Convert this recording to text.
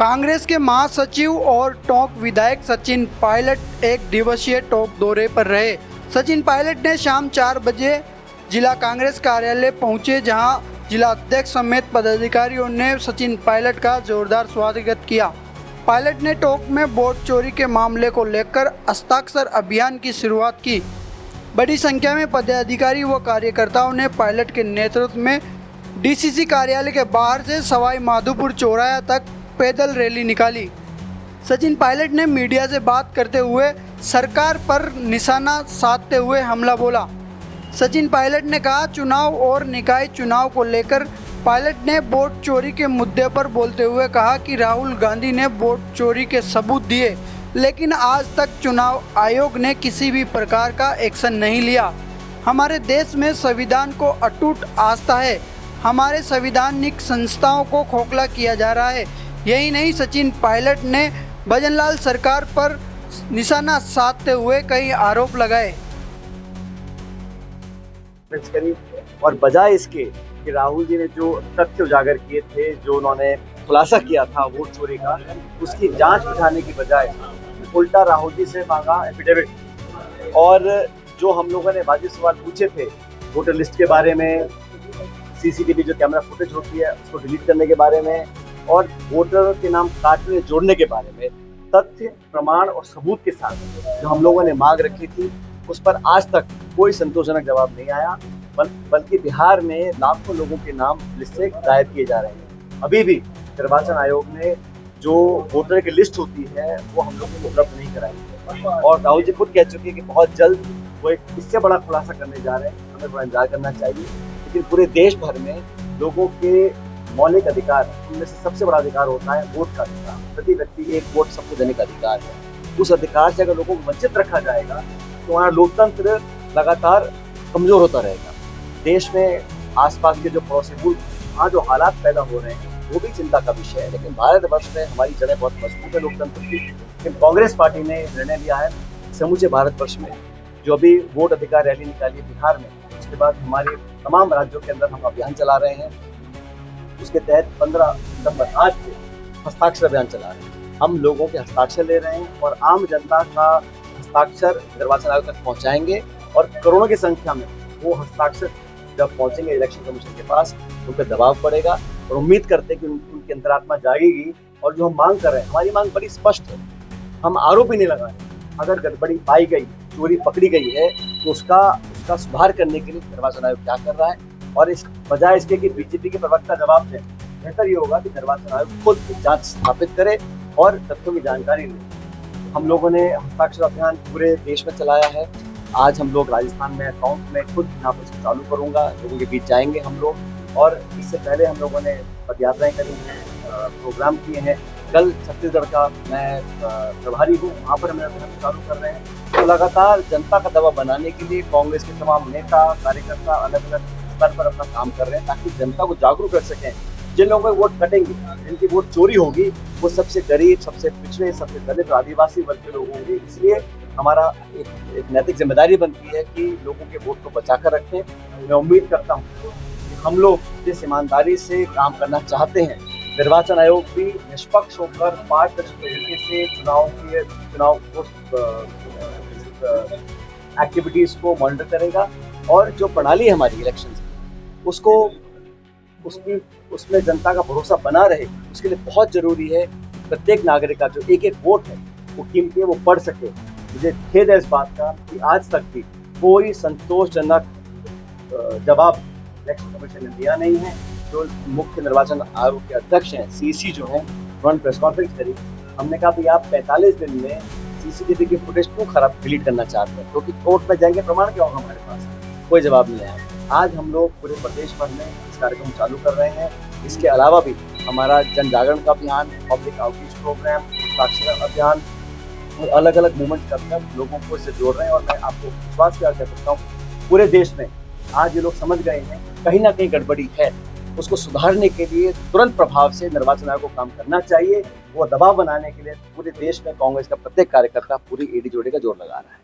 कांग्रेस के महासचिव और टोंक विधायक सचिन पायलट एक दिवसीय टोंक दौरे पर रहे। सचिन पायलट ने शाम 4 बजे जिला कांग्रेस कार्यालय पहुंचे, जहां जिला अध्यक्ष समेत पदाधिकारियों ने सचिन पायलट का जोरदार स्वागत किया। पायलट ने टोंक में वोट चोरी के मामले को लेकर हस्ताक्षर अभियान की शुरुआत की। बड़ी संख्या में पदाधिकारी व कार्यकर्ताओं ने पायलट के नेतृत्व में डीसीसी कार्यालय के बाहर से सवाई माधोपुर चौराहा तक पैदल रैली निकाली। सचिन पायलट ने मीडिया से बात करते हुए सरकार पर निशाना साधते हुए हमला बोला। सचिन पायलट ने कहा, चुनाव और निकाय चुनाव को लेकर पायलट ने वोट चोरी के मुद्दे पर बोलते हुए कहा कि राहुल गांधी ने वोट चोरी के सबूत दिए, लेकिन आज तक चुनाव आयोग ने किसी भी प्रकार का एक्शन नहीं लिया। हमारे देश में संविधान को अटूट आस्था है, हमारे संवैधानिक संस्थाओं को खोखला किया जा रहा है। यही नहीं, सचिन पायलट ने भजनलाल सरकार पर निशाना साधते हुए कई आरोप लगाए। और बजाय इसके कि राहुल जी ने जो तथ्य उजागर किए थे, जो उन्होंने खुलासा किया था वोट चोरी का, उसकी जांच बिठाने की बजाय उल्टा राहुल जी से मांगा एफिडेविट। और जो हम लोगों ने वाजिब सवाल पूछे थे वोटर लिस्ट के बारे में, सीसीटीवी जो कैमरा फुटेज होती है उसको डिलीट करने के बारे में, और वोटर के नाम काटने जोड़ने के बारे में, तथ्य प्रमाण और सबूत के साथ जो हम लोगों ने मांग रखी थी, उस पर आज तक कोई संतोषजनक जवाब नहीं आया। बल्कि बिहार में लाखों लोगों के नाम लिस्ट से गायब किए जा रहे हैं। अभी भी निर्वाचन आयोग ने जो वोटर की लिस्ट होती है वो हम लोगों को उपलब्ध नहीं कराई, और राहुल जी खुद कह चुके हैं कि बहुत जल्द वो एक इससे बड़ा खुलासा करने जा रहे हैं। हमें थोड़ा इंतजार करना चाहिए। लेकिन पूरे देश भर में लोगों के मौलिक अधिकार, उनमें से सबसे बड़ा अधिकार होता है वोट का अधिकार। प्रति व्यक्ति एक वोट सबको देने का अधिकार है। उस अधिकार से अगर लोगों को वंचित रखा जाएगा तो हमारा लोकतंत्र लगातार कमजोर होता रहेगा। देश में आसपास के जो पड़ोसी मुल्क, वहाँ जो हालात पैदा हो रहे हैं वो भी चिंता का विषय है। लेकिन भारतवर्ष में हमारी जड़ें बहुत मजबूत है लोकतंत्र की। लेकिन कांग्रेस पार्टी ने निर्णय लिया है समूचे भारतवर्ष में जो अभी वोट अधिकार रैली निकाली बिहार में, उसके बाद हमारे तमाम राज्यों के अंदर हम अभियान चला रहे हैं। उसके तहत 15 सितंबर आज से हस्ताक्षर अभियान चला रहे हैं। हम लोगों के हस्ताक्षर ले रहे हैं और आम जनता का हस्ताक्षर निर्वाचन आयोग तक पहुंचाएंगे, और करोड़ों की संख्या में वो हस्ताक्षर जब पहुंचेंगे इलेक्शन कमीशन के पास तो उन पर दबाव पड़ेगा। और उम्मीद करते हैं कि उनकी अंतरात्मा जागेगी। और जो हम मांग कर रहे हैं, हमारी मांग बड़ी स्पष्ट है। हम आरोप ही नहीं लगा रहे। अगर गड़बड़ी पाई गई, चोरी पकड़ी गई है, तो उसका सुधार करने के लिए निर्वाचन आयोग क्या कर रहा है, और इस बजाय इसके कि बीजेपी के प्रवक्ता जवाब दें, बेहतर ये होगा कि निर्वाचन आयोग खुद जांच स्थापित करे और तथ्यों की जानकारी ले। हम लोगों ने हस्ताक्षर अभियान पूरे देश में चलाया है। आज हम लोग राजस्थान में, टोंक में खुद यहाँ पर इसको चालू करूँगा, लोगों के बीच जाएंगे हम लोग। और इससे पहले हम लोगों ने पदयात्राएं करी हैं, प्रोग्राम किए हैं। कल छत्तीसगढ़ का मैं प्रभारी हूँ, वहाँ पर हम अभियान चालू कर रहे हैं। तो लगातार जनता का दबाव बनाने के लिए कांग्रेस के तमाम नेता कार्यकर्ता अलग अलग स्तर पर अपना काम कर रहे हैं, ताकि जनता को जागरूक कर सकें। जिन लोगों के वोट कटेंगे, जिनकी वोट चोरी होगी, वो सबसे गरीब, सबसे पिछड़े, सबसे दलित, आदिवासी वर्ग के लोग होंगे। इसलिए हमारा एक नैतिक जिम्मेदारी बनती है कि लोगों के वोट को बचा कर रखें। मैं उम्मीद करता हूँ कि हम लोग जिस ईमानदारी से काम करना चाहते हैं, निर्वाचन आयोग भी निष्पक्ष होकर पारदर्शी तरीके से चुनाव एक्टिविटीज को मॉनिटर करेगा। और जो प्रणाली है हमारी इलेक्शन की, उसमें जनता का भरोसा बना रहे, उसके लिए बहुत जरूरी है प्रत्येक नागरिक का जो एक एक वोट है वो कीमती है, वो पढ़ सके। मुझे खेद है इस बात का कि आज तक भी कोई संतोषजनक जवाब इलेक्शन कमीशन ने दिया नहीं है। जो मुख्य निर्वाचन आयोग के अध्यक्ष हैं, सीसी जो हैं, उन्होंने प्रेस कॉन्फ्रेंस करी। हमने कहा कि आप 45 दिन में सीसीटीवी की फुटेज क्यों खराब डिलीट करना चाहते हैं, क्योंकि कोर्ट में जाएंगे, प्रमाण क्या होगा हमारे पास। कोई जवाब नहीं आया। आज हम लोग पूरे प्रदेश भर में इस कार्यक्रम चालू कर रहे हैं। इसके अलावा भी हमारा जन जागरण का अभियान, पब्लिक आउटरीच प्रोग्राम, साक्षरता अभियान और अलग अलग मूवमेंट कर लोगों को इससे जोड़ रहे हैं। और मैं आपको विश्वास कर सकता हूँ पूरे देश में आज ये लोग समझ गए हैं कहीं ना कहीं गड़बड़ी है। उसको सुधारने के लिए तुरंत प्रभाव से निर्वाचन आयोग को काम करना चाहिए। वो दबाव बनाने के लिए पूरे देश में कांग्रेस का प्रत्येक कार्यकर्ता पूरी एडी जोड़ी का जोर लगा रहा है।